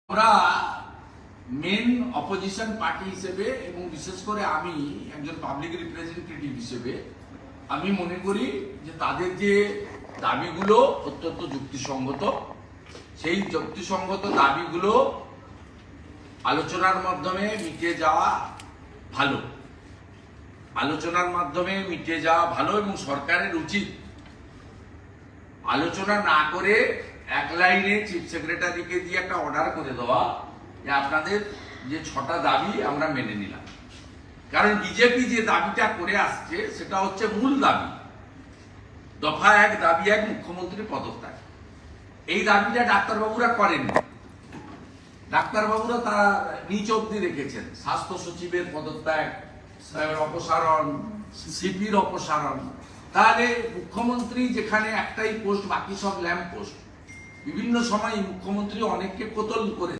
আমরা main opposition party হিসেবে এবং বিশেষ করে আমি একজন পাবলিক রিপ্রেজেন্টেটিভ হিসেবে আমি মনে করি যে তাদের যে দাবিগুলো অত্যন্ত যুক্তিসঙ্গত, সেই যুক্তিসঙ্গত দাবিগুলো আলোচনার মাধ্যমে মিটে যাওয়া ভালো। আলোচনার মাধ্যমে মিটে যাওয়া ভালো এবং সরকারের উচিত আলোচনা না করে এক লাইনে চিফ সেক্রেটারিকে দিয়ে একটা অর্ডার করে দেওয়া যে আপনাদের যে 6টা দাবি আমরা মেনে নিলাম। কারণ বিজেপি যে দাবিটা করে আসছে সেটা হচ্ছে মূল দাবি, দফা 1 দাবি 1 মুখ্যমন্ত্রী পদত্যাগ। এই দাবিটা ডাক্তারবাবুরা করেননি। ডাক্তারবাবুরা তারা নিচ অব্দি রেখেছেন, স্বাস্থ্য সচিবের পদত্যাগ, অপসারণ, সিপির অপসারণ। তাহলে মুখ্যমন্ত্রী যেখানে একটাই পোস্ট, বাকি সব ল্যাম্প পোস্ট। বিভিন্ন সময় মুখ্যমন্ত্রী অনেককে কোতল করে